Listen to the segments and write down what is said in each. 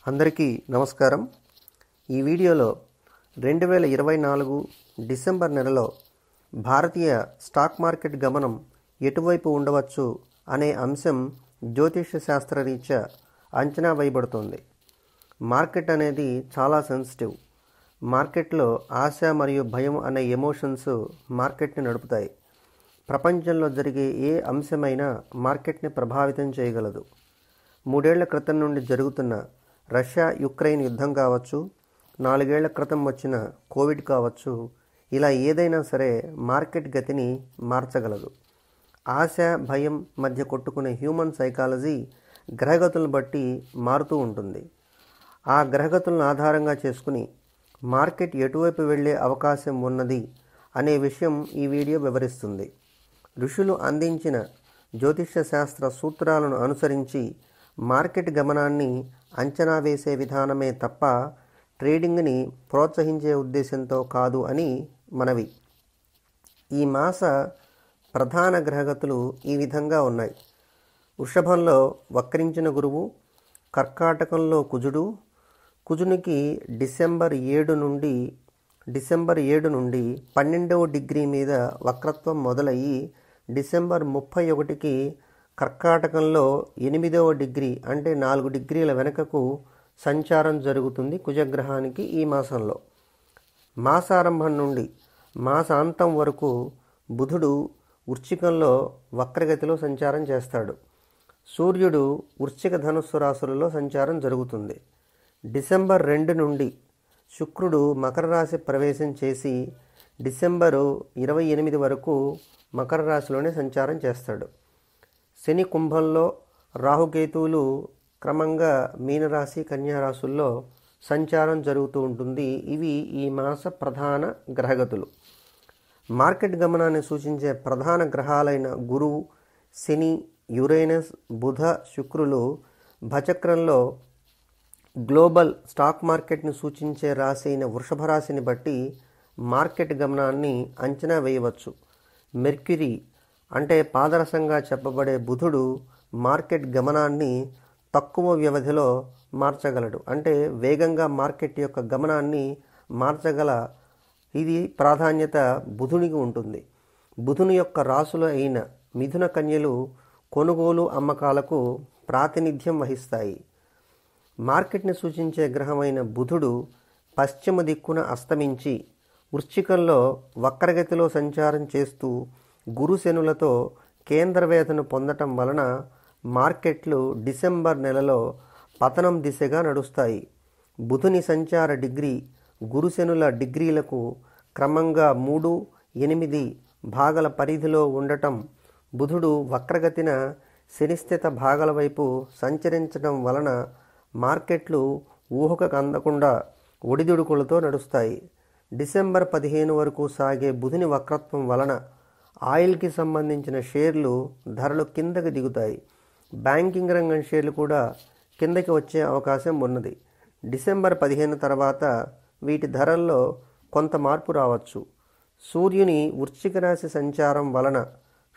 అందరికీ నమస్కారం. ఈ వీడియోలో 2024 డిసెంబర్ నెలలో భారతీయ స్టాక్ మార్కెట్ గమనం ఎటువైపు ఉండవచ్చు అనే అంశం జ్యోతిష శాస్త్రరీత్యా అంచనా వేయబడుతోంది. మార్కెట్ అనేది చాలా సెన్సిటివ్. మార్కెట్లో ఆశ మరియు భయం అనే ఎమోషన్స్ మార్కెట్ని నడుపుతాయి. ప్రపంచంలో జరిగే ఏ అంశమైనా మార్కెట్ని ప్రభావితం చేయగలదు. 3 ఏళ్ల క్రితం నుండి జరుగుతున్న రష్యా యుక్రెయిన్ యుద్ధం కావచ్చు, 4 ఏళ్ల క్రితం వచ్చిన కోవిడ్ కావచ్చు, ఇలా ఏదైనా సరే మార్కెట్ గతిని మార్చగలదు. ఆశ భయం మధ్య కొట్టుకునే హ్యూమన్ సైకాలజీ గ్రహగతులను బట్టి మారుతూ ఉంటుంది. ఆ గ్రహగతులను ఆధారంగా చేసుకుని మార్కెట్ ఎటువైపు వెళ్ళే అవకాశం ఉన్నది అనే విషయం ఈ వీడియో వివరిస్తుంది. ఋషులు అందించిన జ్యోతిష శాస్త్ర సూత్రాలను అనుసరించి మార్కెట్ గమనాన్ని అంచనా వేసే విధానమే తప్ప ట్రేడింగ్ని ప్రోత్సహించే ఉద్దేశంతో కాదు అని మనవి. ఈ మాస ప్రధాన గ్రహగతులు ఈ విధంగా ఉన్నాయి. వృషభంలో వక్రించిన గురువు, కర్కాటకంలో కుజుడు. కుజునికి డిసెంబర్ 7 నుండి 12వ డిగ్రీ మీద వక్రత్వం మొదలయ్యి డిసెంబర్ 31కి కర్కాటకంలో 8వ డిగ్రీ అంటే 4 డిగ్రీల వెనుకకు సంచారం జరుగుతుంది కుజగ్రహానికి ఈ మాసంలో. మాసారంభం నుండి మాసాంతం వరకు బుధుడు వృశ్చికంలో వక్రగతిలో సంచారం చేస్తాడు. సూర్యుడు వృశ్చిక ధనుస్సు రాశులలో సంచారం జరుగుతుంది. డిసెంబర్ 2 నుండి శుక్రుడు మకర రాశి ప్రవేశం చేసి డిసెంబరు 28 వరకు మకర రాశిలోనే సంచారం చేస్తాడు. శని కుంభంలో, రాహుకేతువులు క్రమంగా మీనరాశి కన్యారాశుల్లో సంచారం జరుగుతూ ఉంటుంది. ఇవి ఈ మాస ప్రధాన గ్రహగతులు. మార్కెట్ గమనాన్ని సూచించే ప్రధాన గ్రహాలైన గురువు, శని, యురేనస్, బుధ, శుక్రులు భచక్రంలో గ్లోబల్ స్టాక్ మార్కెట్ని సూచించే రాశి అయిన వృషభ రాశిని బట్టి మార్కెట్ గమనాన్ని అంచనా వేయవచ్చు. మెర్క్యూరీ అంటే పాదరసంగా చెప్పబడే బుధుడు మార్కెట్ గమనాన్ని తక్కువ వ్యవధిలో మార్చగలడు. అంటే వేగంగా మార్కెట్ యొక్క గమనాన్ని మార్చగల ఇది ప్రాధాన్యత బుధునికి ఉంటుంది. బుధుని యొక్క రాశులు అయిన మిథున కన్యలు కొనుగోలు అమ్మకాలకు ప్రాతినిధ్యం వహిస్తాయి. మార్కెట్ని సూచించే గ్రహమైన బుధుడు పశ్చిమ దిక్కున అస్తమించి వృశ్చికంలో వక్రగతిలో సంచారం చేస్తూ గురుశనులతో కేంద్రవేదను పొందటం వలన మార్కెట్లు డిసెంబర్ నెలలో పతనం దిశగా నడుస్తాయి. బుధుని సంచార డిగ్రీ గురుశనుల డిగ్రీలకు క్రమంగా 3, 8 భాగాల పరిధిలో ఉండటం, బుధుడు వక్రగతిన శనిస్థిత భాగాల వైపు సంచరించడం వలన మార్కెట్లు ఊహకు అందకుండా ఒడిదుడుకులతో నడుస్తాయి. డిసెంబర్ 15 వరకు సాగే బుధుని వక్రత్వం వలన ఆయిల్కి సంబంధించిన షేర్లు ధరలు కిందకి దిగుతాయి. బ్యాంకింగ్ రంగం షేర్లు కూడా కిందకి వచ్చే అవకాశం ఉన్నది. డిసెంబర్ 15 తర్వాత వీటి ధరల్లో కొంత మార్పు రావచ్చు. సూర్యుని వృశ్చిక రాశి సంచారం వలన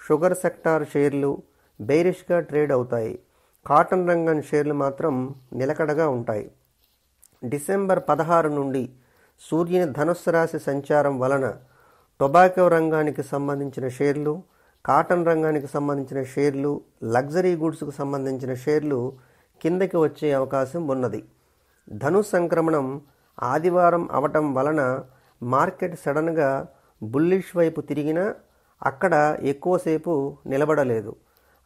షుగర్ సెక్టార్ షేర్లు బేరిష్గా ట్రేడ్ అవుతాయి. కాటన్ రంగం షేర్లు మాత్రం నిలకడగా ఉంటాయి. డిసెంబర్ 16 నుండి సూర్యుని ధనుస్సు రాశి సంచారం వలన టొబాకో రంగానికి సంబంధించిన షేర్లు, కాటన్ రంగానికి సంబంధించిన షేర్లు, లగ్జరీ గుడ్స్కు సంబంధించిన షేర్లు కిందకి వచ్చే అవకాశం ఉన్నది. ధను సంక్రమణం ఆదివారం అవటం వలన మార్కెట్ సడన్గా బుల్లిష్ వైపు తిరిగినా అక్కడ ఎక్కువసేపు నిలబడలేదు.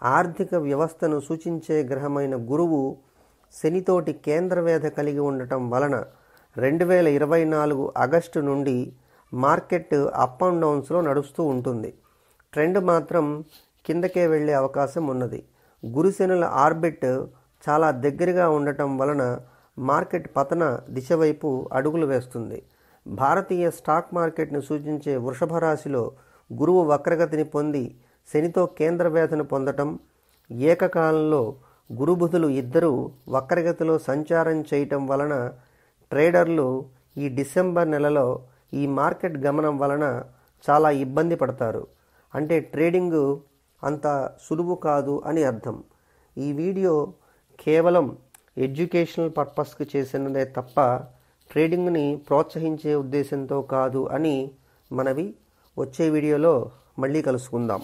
ఆర్థిక వ్యవస్థను సూచించే గ్రహమైన గురువు శనితోటి కేంద్రవేధ కలిగి ఉండటం వలన 2024 ఆగస్టు నుండి మార్కెట్ అప్ అండ్ డౌన్స్లో నడుస్తూ ఉంటుంది. ట్రెండ్ మాత్రం కిందకే వెళ్ళే అవకాశం ఉన్నది. గురుశనుల ఆర్బిట్ చాలా దగ్గరగా ఉండటం వలన మార్కెట్ పతన దిశ వైపు అడుగులు వేస్తుంది. భారతీయ స్టాక్ మార్కెట్ను సూచించే వృషభ రాశిలో గురువు వక్రగతిని పొంది శనితో కేంద్రవేధను పొందటం, ఏకకాలంలో గురుబుధులు ఇద్దరూ వక్రగతిలో సంచారం చేయటం వలన ట్రేడర్లు ఈ డిసెంబర్ నెలలో ఈ మార్కెట్ గమనం వలన చాలా ఇబ్బంది పడతారు. అంటే ట్రేడింగ్ అంత సులువు కాదు అని అర్థం. ఈ వీడియో కేవలం ఎడ్యుకేషనల్ పర్పస్కి చేసినదే తప్ప ట్రేడింగ్ని ప్రోత్సహించే ఉద్దేశంతో కాదు అని మనవి. వచ్చే వీడియోలో మళ్ళీ కలుసుకుందాం.